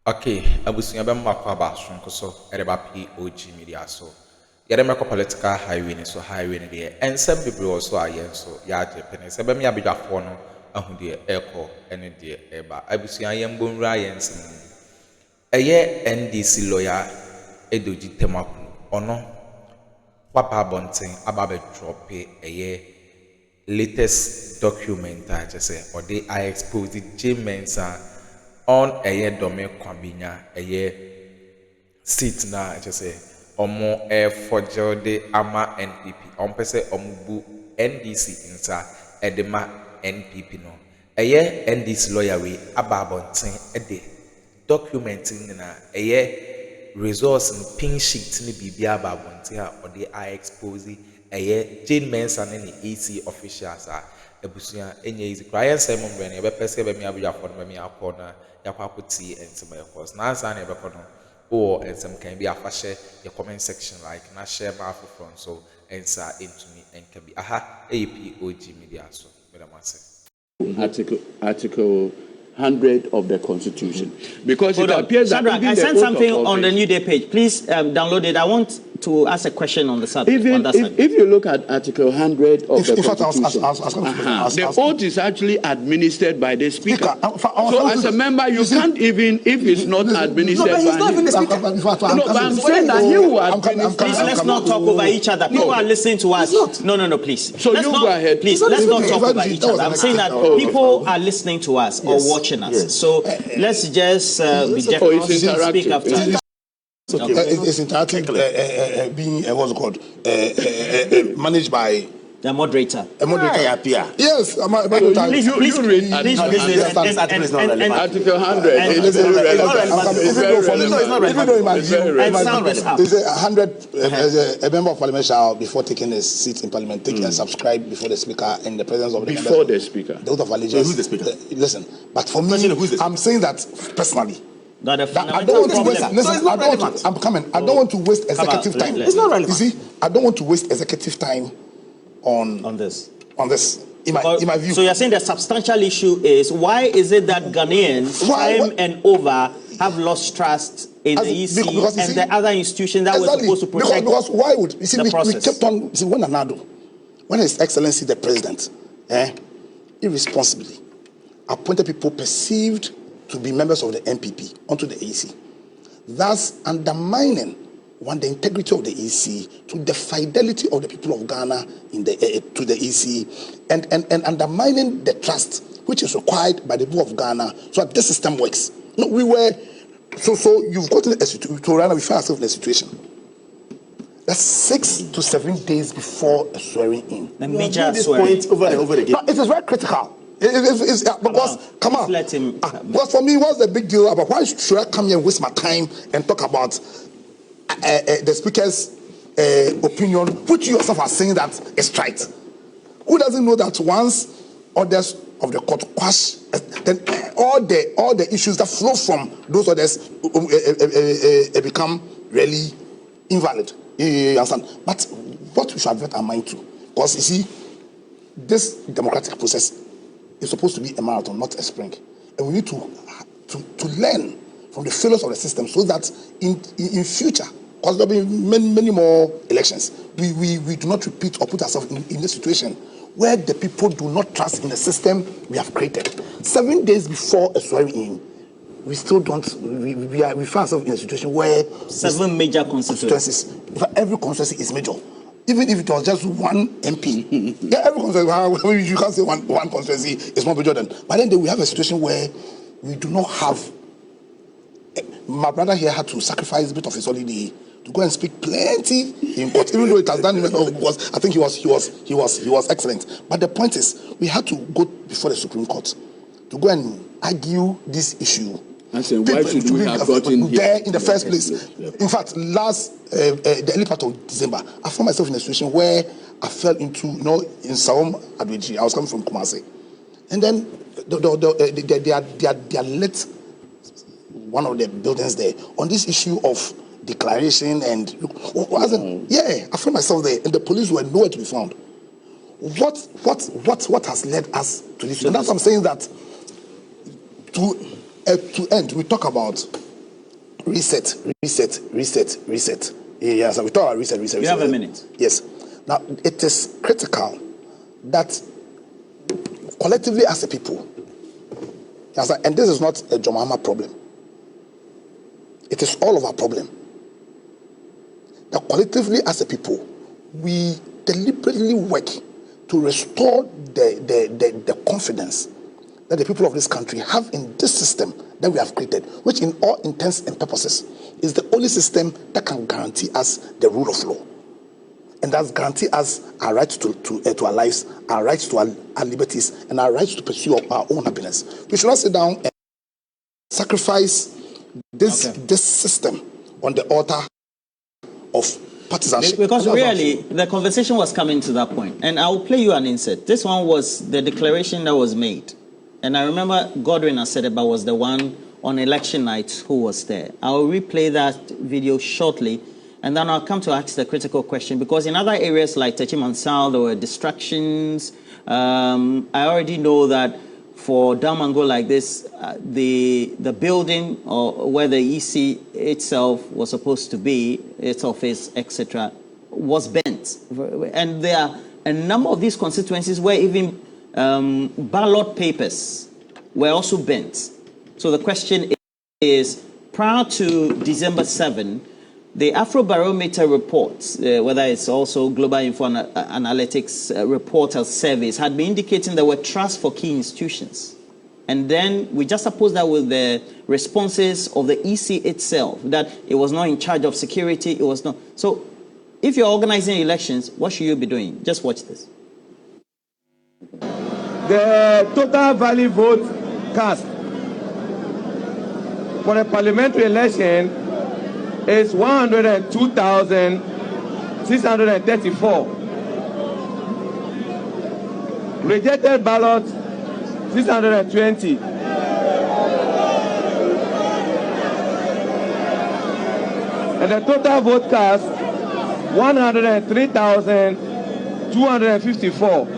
Okay, abusunya bɛma akɔ aba sonko so ɛreba POG Media so. Yɛde mɛkɔ political highway ne so highway ne deɛ ɛnsɛm bebree wɔ so a yɛn nso yɛagye pene sɛ bɛmi abadwafoɔ no ahu deɛ ɛrekɔ ɛne deɛ ɛreba. Abusua yɛn mbɔ nwura yɛn nsɛm mu. Ɛyɛ NDC lawyer Addo Tamakloe ɔno waba abɔnten aba abɛdrɔpe ɛyɛ latest document a kyerɛ sɛ ɔde expose J-Men's on ɛyɛ dɔme Kwabenya ɛyɛ seat na kyerɛ sɛ ɔmo ɛfɔgye de ama NPP ɔmpɛ sɛ ɔmo bu NDC nsa ɛde ma NPP no ɛyɛ NDC lawyer wei aba abɔnten ɛde document nyinaa ɛyɛ results and pink sheet ne biribi aba abɔnten a ɔde expose ɛyɛ J-Men's ne ne AC officials a abusua enye easy kra yɛn sɛ mo mbrɛ ne yɛbɛpɛ sɛ bɛmi abudwafo no bɛmi akɔ na yakɔ akɔtie nsɛm ɛkɔ na ansa na yɛbɛkɔ no wɔ nsɛm kan bi afahyɛ yɛ comment section like na share ma afoforo nso nsa ntumi nka bi aha ɛyɛ POG Media so medam ase article 100 of the Constitution, because it appears that I sent something on the New Day page. Please download it. I want to ask a question on the subject. If you look at Article 100 of the Constitution, the oath is actually administered by the Speaker. So as a member, you can't even, if it's not administered by him. No, but I'm saying that he will administer. Please, let's not talk over each other. People are listening to us. No, please. So you go ahead. Please, let's not talk over each other. I'm saying that people are listening to us or watching us. So let's just be decorous and speak after. It's interactive, being what's it called, managed by the moderator. A moderator. Yes, please read. This article is not relevant. Article 100 is irrelevant. There's 100. A member of parliament shall, before taking a seat in parliament, take and subscribe before the speaker in the presence of the before the speaker. The oath of allegiance. Who's the speaker? Listen, but for me, I'm saying that personally. I don't want to waste. Listen, I don't want to waste executive time. It's not relevant. You see, I don't want to waste executive time on this. In my view. So you're saying the substantial issue is why is it that Ghanaians time and over have lost trust in the EC and the other institutions that were supposed to protect because why would you see the we process? kept on when His Excellency the President irresponsibly appointed people perceived to be members of the NPP onto the EC, thus undermining the integrity of the EC, to the fidelity of the people of Ghana in the to the EC, and undermining the trust which is required by the people of Ghana so that this system works. No, we were so you've gotten a situation. To right now we find ourselves in a situation that's 6 to 7 days before a swearing in. The major swearing over and over again. No, it is very critical. It's because come on. Let him. Because for me, what's the big deal about why should I come here and waste my time and talk about the speaker's opinion, which you yourself are saying that is right? Who doesn't know that once orders of the court quash, then all the issues that flow from those orders become really invalid? You understand? But what we should avert our mind to, because you see, this democratic process is supposed to be a marathon, not a sprint, and we need to learn from the failures of the system so that in future, because there will be many more elections, we do not repeat or put ourselves in a situation where the people do not trust in the system we have created. 7 days before a swearing in, we still don't. We find ourselves in a situation where 7 major constituencies. Every constituency is major. Even if it was just one MP, yeah, every constituency, you can't say one constituency is more major than. But then we have a situation where we do not have. My brother here had to sacrifice a bit of his holiday to go and speak plenty in court, even though it has done because I think he was excellent. But the point is, we had to go before the Supreme Court to go and argue this issue. I said, why should we have gotten there in the first place? In fact, the early part of December, I found myself in a situation where I fell into, in Saum Adweji. I was coming from Kumasi, and then they lit one of the buildings there on this issue of declaration and I found myself there, and the police were nowhere to be found. What has led us to this? And that's what I'm saying that to end, we talk about reset. Yes, we talk about reset. You have a minute. Yes. Now, it is critical that collectively as a people, and this is not a Mahama problem, it is all of our problem, that collectively as a people, we deliberately work to restore the confidence that the people of this country have in this system that we have created, which in all intents and purposes is the only system that can guarantee us the rule of law. And that's guarantee us our rights to our lives, our rights to our liberties, and our rights to pursue our own happiness. We should not sit down and sacrifice this system on the altar of partisanship. Because really, the conversation was coming to that point. And I'll play you an insert. This one was the declaration that was made. And I remember Godwin Asedeba was the one on election night who was there. I'll replay that video shortly, and then I'll come to ask the critical question, because in other areas like Techiman there were distractions. I already know that for Damango like this, the building or where the EC itself was supposed to be, its office, etc., was bent. And there are a number of these constituencies where even ballot papers were also bent. So the question is, prior to December 7, the Afrobarometer reports, whether it's also Global Info Analytics report or surveys, had been indicating there were trusts for key institutions. And then we just opposed that with the responses of the EC itself, that it was not in charge of security, it was not. So if you're organizing elections, what should you be doing? Just watch this. The total valid vote cast for a parliamentary election is 102,634. Rejected ballots 620. And the total vote cast 103,254.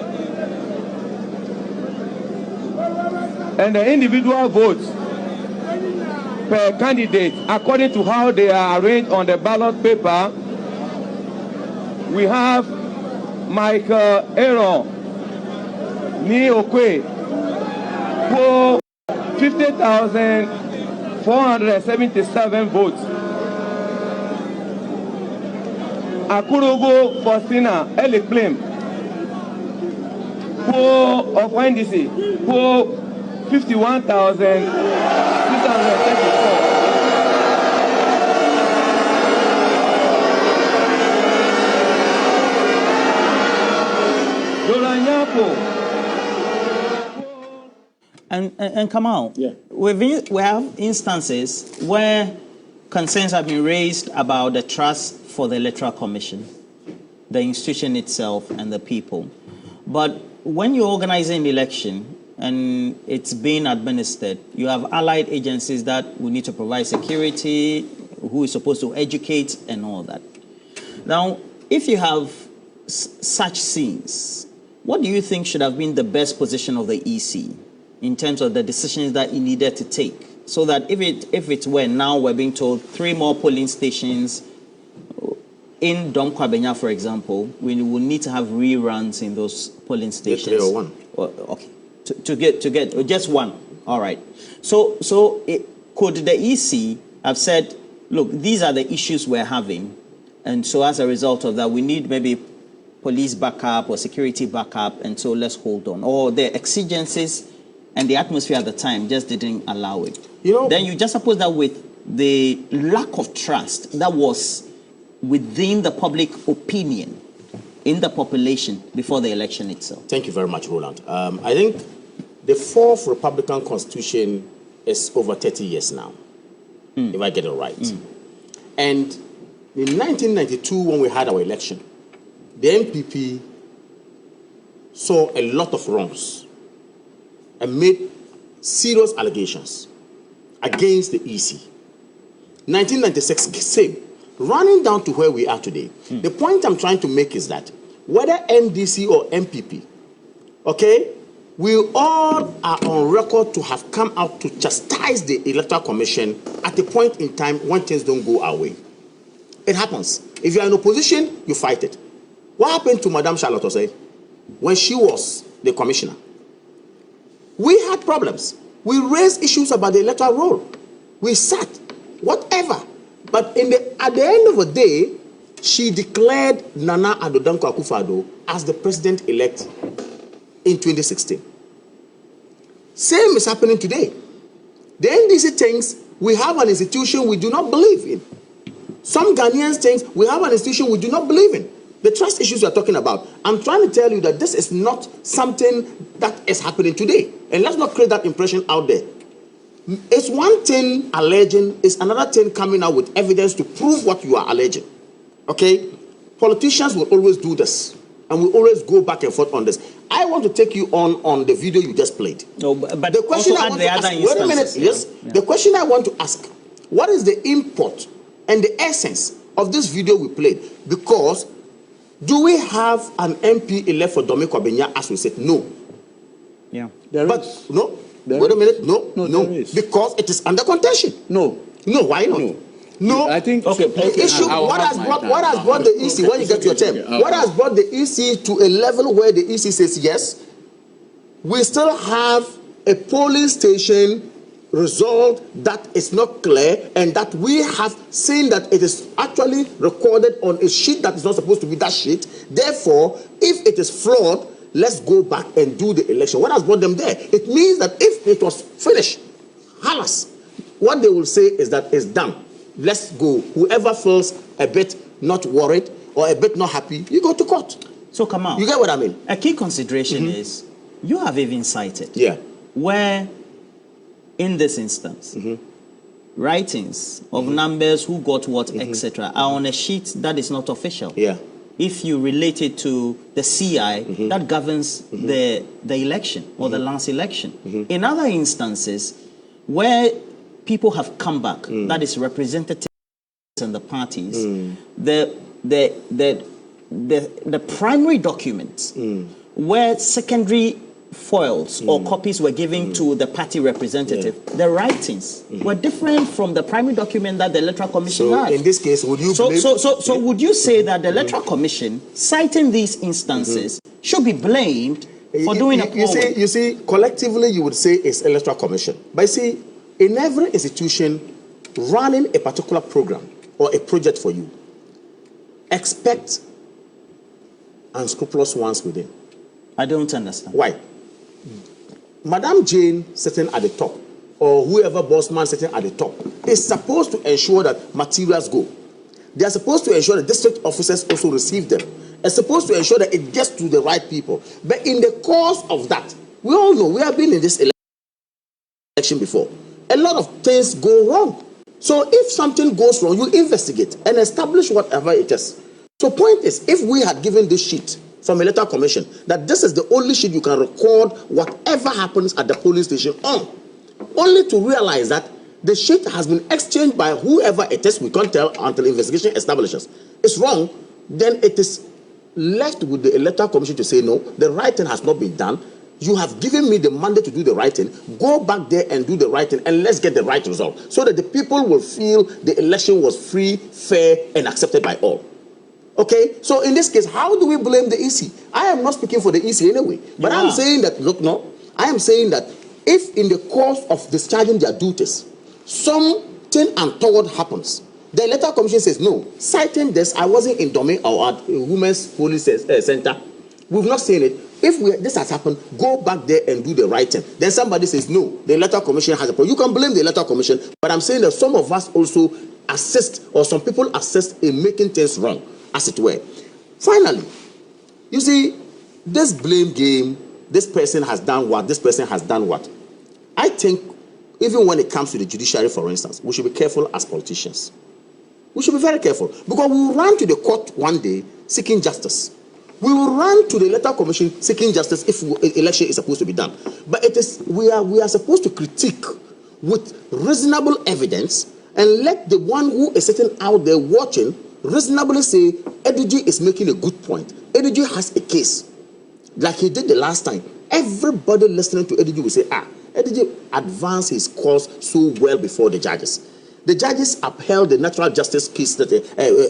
And the individual votes per candidate, according to how they are arranged on the ballot paper, we have Michael Aaron Ni Okwe for 50,477 votes. Akuffo Faustina Illėg of NDC for 51,634. And come out. Yeah. We have instances where concerns have been raised about the trust for the Electoral Commission, the institution itself, and the people. But when you're organizing an election and it's being administered, you have allied agencies that will need to provide security, who is supposed to educate, and all that. Now, if you have such scenes, what do you think should have been the best position of the EC in terms of the decisions that it needed to take? So that if it were now, we're being told 3 more polling stations in Kwabenya, for example, we will need to have reruns in those polling stations. 3 or 1. Okay, to get just 1. All right. So could the EC have said, look, these are the issues we're having, and so as a result of that, we need maybe police backup or security backup, and so let's hold on. Or the exigencies and the atmosphere at the time just didn't allow it. Then you just suppose that with the lack of trust that was within the public opinion in the population before the election itself. Thank you very much, Roland. I think the 4th Republican Constitution is over 30 years now, if I get it right. And in 1992, when we had our election, the NPP saw a lot of wrongs and made serious allegations against the EC. 1996, same. Running down to where we are today. The point I'm trying to make is that whether NDC or MPP, okay, we all are on record to have come out to chastise the Electoral Commission at at a point in time when things don't go our way. It happens. If you are in opposition, you fight it. What happened to Madame Charlotte Osei when she was the commissioner? We had problems. We raised issues about the electoral roll. We sat, whatever. But at the end of the day, she declared Nana Addo Akuffo as the president-elect in 2016. Same is happening today. The NDC thinks we have an institution we do not believe in. Some Ghanaians think we have an institution we do not believe in. The trust issues we are talking about, I'm trying to tell you that this is not something that is happening today. And let's not create that impression out there. It's one thing alleging, it's another thing coming out with evidence to prove what you are alleging. Okay? Politicians will always do this. And we always go back and forth on this. I want to take you on the video you just played. No, but the question also I want to ask, wait a minute, yes. Yeah. The question I want to ask, what is the import and the essence of this video we played? Because do we have an MP elect for Kwabenya as we said? No. Yeah. No. Wait a minute. No. Because it is under contention. No. Why not? No. I think okay. The issue. What has brought the EC? When you get to your term, what has brought the EC to a level where the EC says yes? We still have a polling station result that is not clear, and that we have seen that it is actually recorded on a sheet that is not supposed to be that sheet. Therefore, if it is flawed, let's go back and do the election. What has brought them there? It means that if it was finished, halas, what they will say is that it's done. Let's go. Whoever feels a bit not worried or a bit not happy, you go to court. So come on. You get what I mean? A key consideration is you have even cited where in this instance writings of numbers who got what etc. are on a sheet that is not official. Yeah. If you relate it to the CI that governs the election or the last election. In other instances where people have come back, that is representatives and the parties, the primary documents where secondary foils or copies were given to the party representative, the writings were different from the primary document that the Electoral Commission had. In this case, would you So would you say that the Electoral Commission, citing these instances, should be blamed for doing a poll? You see, collectively you would say it's Electoral Commission. But you see, in every institution running a particular program or a project for you, expect unscrupulous ones within. I don't understand. Why? Madam Jane sitting at the top, or whoever boss man sitting at the top, is supposed to ensure that materials go. They are supposed to ensure that district officers also receive them. They're supposed to ensure that it gets to the right people. But in the course of that, we all know, we have been in this election before. A lot of things go wrong. So if something goes wrong, you investigate and establish whatever it is. So point is, if we had given this sheet from Electoral Commission, that this is the only sheet you can record whatever happens at the polling station on, only to realize that the sheet has been exchanged by whoever it is, we can't tell until investigation establishes it's wrong, then it is left with the Electoral Commission to say, no, the right thing has not been done. You have given me the mandate to do the right thing. Go back there and do the right thing, and let's get the right result, so that the people will feel the election was free, fair, and accepted by all. Okay, so in this case, how do we blame the EC? I am not speaking for the EC anyway, but I'm saying that, look, no, I am saying that if in the course of discharging their duties, something untoward happens, the Electoral Commission says, no, citing this, I wasn't in domain or at Women's Police Center. We've not seen it. If this has happened, go back there and do the right thing. Then somebody says, no, the Electoral Commission has a problem. You can blame the Electoral Commission, but I'm saying that some of us also assist, or some people assist in making things wrong, as it were. Finally, you see, this blame game, this person has done what, this person has done what. I think even when it comes to the judiciary, for instance, we should be careful as politicians. We should be very careful, because we will run to the court one day seeking justice. We will run to the Electoral Commission seeking justice if election is supposed to be done. But it is we are supposed to critique with reasonable evidence and let the one who is sitting out there watching reasonably say, Edigi is making a good point. Edigi has a case. Like he did the last time. Everybody listening to Edigi will say, Edigi advanced his cause so well before the judges. The judges upheld the natural justice case that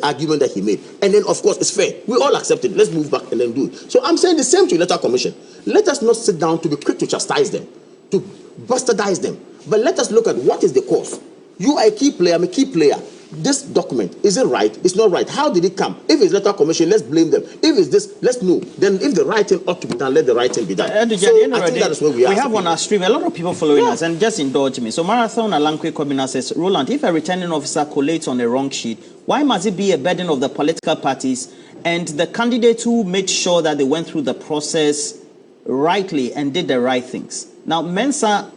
argument that he made. And then, of course, it's fair. We all accept it. Let's move back and then do it. So I'm saying the same to the Electoral Commission. Let us not sit down to be quick to chastise them, to bastardize them. But let us look at what is the cause. You are a key player, I'm a key player. This document, is it right? It's not right. How did it come? If it's Electoral Commission, let's blame them. If it's this, let's know. Then if the right thing ought to be done, let the right thing be done. I think that is where we are. We have on our stream a lot of people following us, and just indulge me. So Marathon Alankwe Kwabenya says, Roland, if a returning officer collates on a wrong sheet, why must it be a burden of the political parties and the candidates who made sure that they went through the process rightly and did the right things? Now, Mensa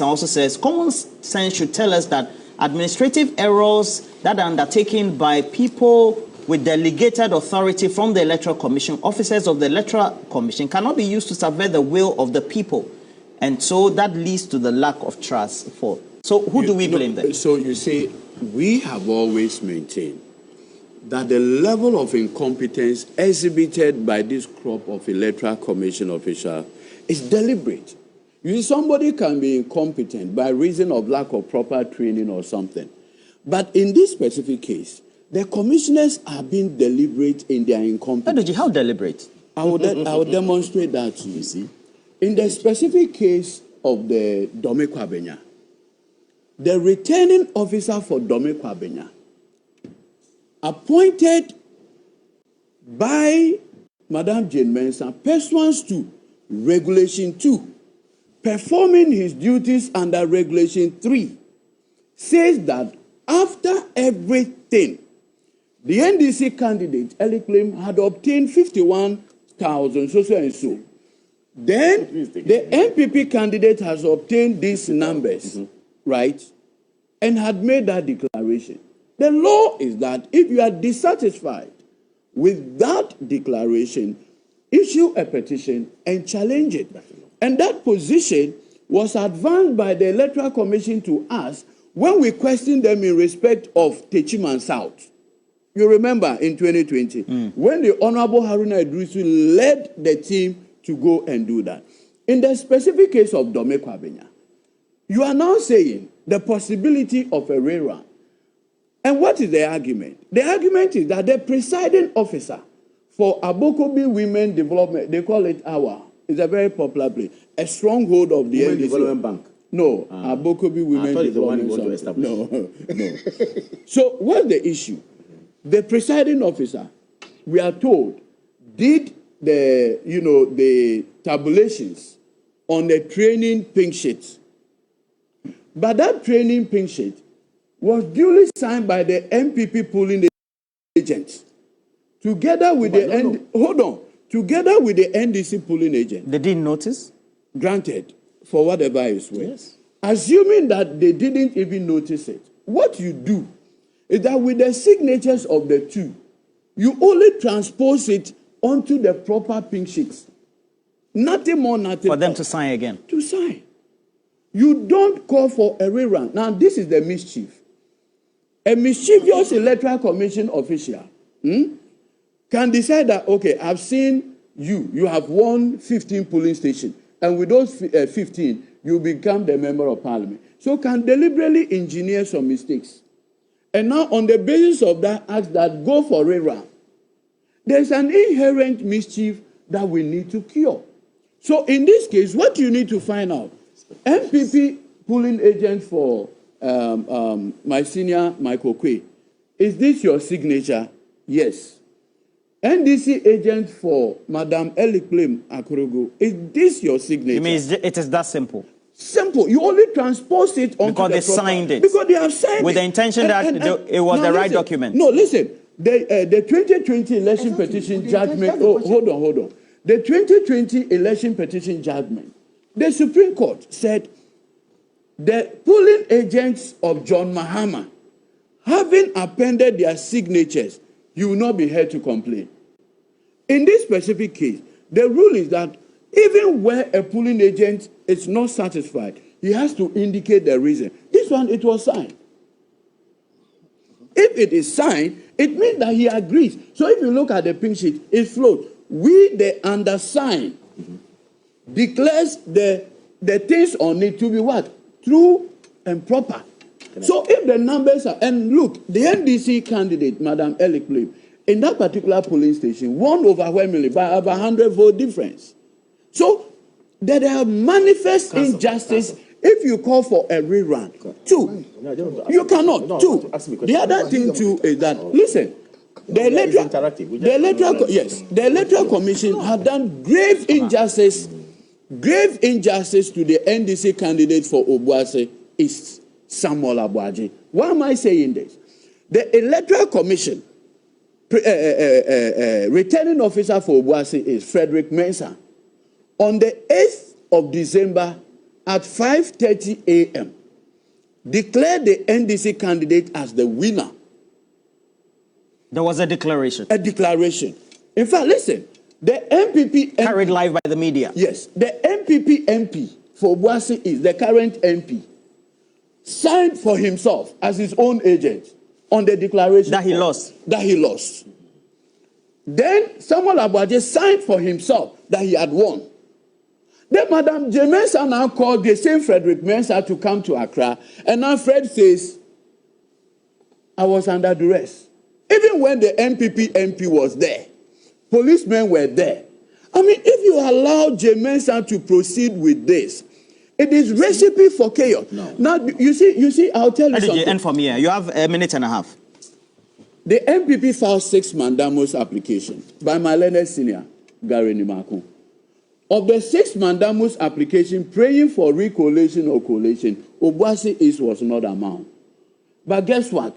also says, common sense should tell us that administrative errors that are undertaken by people with delegated authority from the Electoral Commission, officers of the Electoral Commission, cannot be used to subvert the will of the people. And so that leads to the lack of trust. So who do we blame then? So you see, we have always maintained that the level of incompetence exhibited by this crop of Electoral Commission officials is deliberate. You see, somebody can be incompetent by reason of lack of proper training or something. But in this specific case, the commissioners are being deliberate in their incompetence. How deliberate? I will demonstrate that to you. See, in the specific case of the Kwabenya, the returning officer for Kwabenya, appointed by Madam Jane Mensah, pursuant to Regulation 2, performing his duties under Regulation 3, says that after everything, the NDC candidate, Illėg, had obtained 51,000, so and so. Then the NPP candidate has obtained these numbers, right, and had made that declaration. The law is that if you are dissatisfied with that declaration, issue a petition and challenge it. And that position was advanced by the Electoral Commission to us when we questioned them in respect of Techiman South. You remember in 2020, when the Honorable Haruna Idrisu led the team to go and do that. In the specific case of Kwabenya, you are now saying the possibility of a rerun. And what is the argument? The argument is that the presiding officer for Abokobi Women Development, they call it AWA, it's a very popular place, a stronghold of the Women NDC. Development Bank. No, Abokobi Women Development Bank. No. So what's the issue? The presiding officer, we are told, did the tabulations on the training pink sheet. But that training pink sheet was duly signed by the MPP polling agents, together with together with the NDC polling agent. They didn't notice? Granted, for whatever is worth. Yes. Assuming that they didn't even notice it, what you do is that with the signatures of the two, you only transpose it onto the proper pink sheets. Nothing more, nothing for them else. To sign again. To sign. You don't call for a rerun. Now, this is the mischief. A mischievous Electoral Commission official can decide that, okay, I've seen you have won 15 polling stations, and with those 15, you become the member of parliament. So can deliberately engineer some mistakes. And now, on the basis of that, ask that go for rerun. There's an inherent mischief that we need to cure. So in this case, what you need to find out, MPP polling agent for my senior Michael Kwabenya, is this your signature? Yes. NDC agent for Madam Illėg Akroma, is this your signature? You mean it is that simple? Simple. You only transpose it onto because the they signed it. Because they have signed with it. the intention that it was the right document. No, listen. The 2020 election petition judgment. Hold on. The 2020 election petition judgment. The Supreme Court said the polling agents of John Mahama, having appended their signatures, you will not be held to complain. In this specific case, the rule is that even where a polling agent is not satisfied, he has to indicate the reason. This one, it was signed. If it is signed, it means that he agrees. So if you look at the pink sheet, it floats. We, the undersigned, declares the things on it to be what? True and proper. So if the numbers are, and look, the NDC candidate, Madam Illėg, in that particular polling station, won overwhelmingly by about 100-vote difference. So there are manifest injustice if you call for a rerun. Two, you cannot. Two, the other thing too is that, listen, the Electoral Commission had done grave injustice to the NDC candidate for Obuasi East, Samuel Abuaji. Why am I saying this? The Electoral Commission returning officer for Obuasi is Frederick Mensah. On the 8th of December at 5:30 a.m., declared the NDC candidate as the winner. There was a declaration. A declaration. In fact, listen, the MPP... Carried live by the media. Yes. The MPP MP for Obuasi is the current MP. Signed for himself as his own agent on the declaration. That he lost. That he lost. Then Samuel Abuaji signed for himself that he had won. Then Madam J. Mensah now called the same Frederick Mensah to come to Accra. And now Fred says, I was under duress. Even when the MPP MP was there, policemen were there. I mean, if you allow J. Mensah to proceed with this, it is recipe for chaos. No. Now, you see, I'll tell you something. And from here, you have a minute and a half. The MPP filed 6 mandamus applications by my learned senior, Gary Nimaku. Of the 6 mandamus application praying for recollation or collation, Obuasi East was not among. But guess what?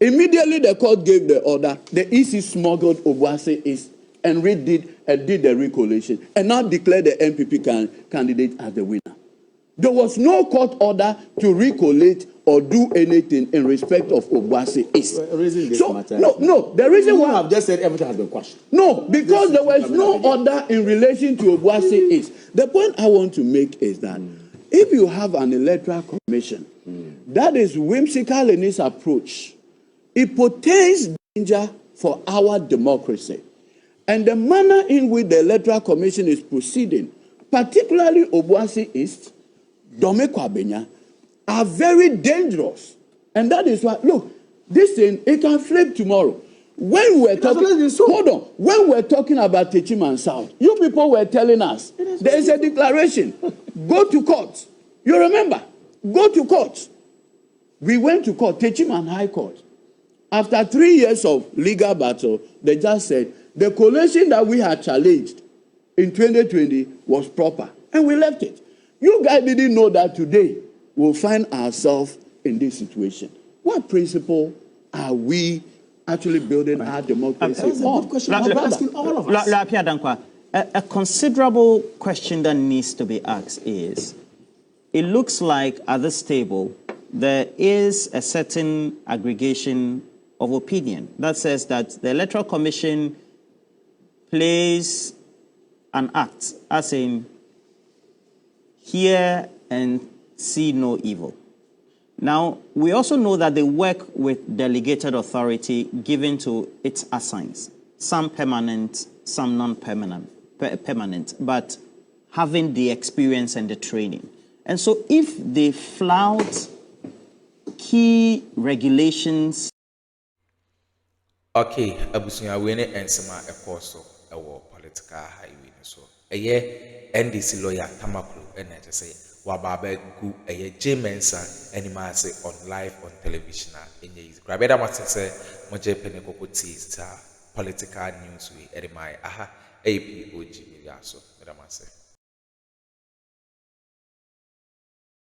Immediately the court gave the order, the EC smuggled Obuasi East and did the recollation and now declared the MPP candidate as the winner. There was no court order to recollate or do anything in respect of Obuasi East. No, the reason why I've just said everything has been questioned. No, because there was no order in relation to Obuasi East. The point I want to make is that if you have an electoral commission that is whimsical in its approach, it portends danger for our democracy. And the manner in which the Electoral Commission is proceeding, particularly Obuasi East, Kwabenya, are very dangerous. And that is why, look, this thing, it can flip tomorrow. When we're talking, hold on, when we're talking about Techiman South, you people were telling us, there is a declaration, go to court. You remember, go to court. We went to court, Techiman High Court. After 3 years of legal battle, they just said, the collation that we had challenged in 2020 was proper. And we left it. You guys didn't know that today we'll find ourselves in this situation. What principle are we actually building our democracy on? That's a good question. I'm asking all of us. A considerable question that needs to be asked is, it looks like at this table, there is a certain aggregation of opinion that says that the Electoral Commission plays an act as in hear and see no evil. Now, we also know that they work with delegated authority given to its assigns, some permanent, some non-permanent, but having the experience and the training. And so if they flout key regulations. Okay, abusunya we ne ensema ekoso ewo political highway so NDC lawyer Tamakloe and I say wababe gu J. Mensah animase on live on television in years. Grabeda must say moje penekoko political news we edimai POG Media so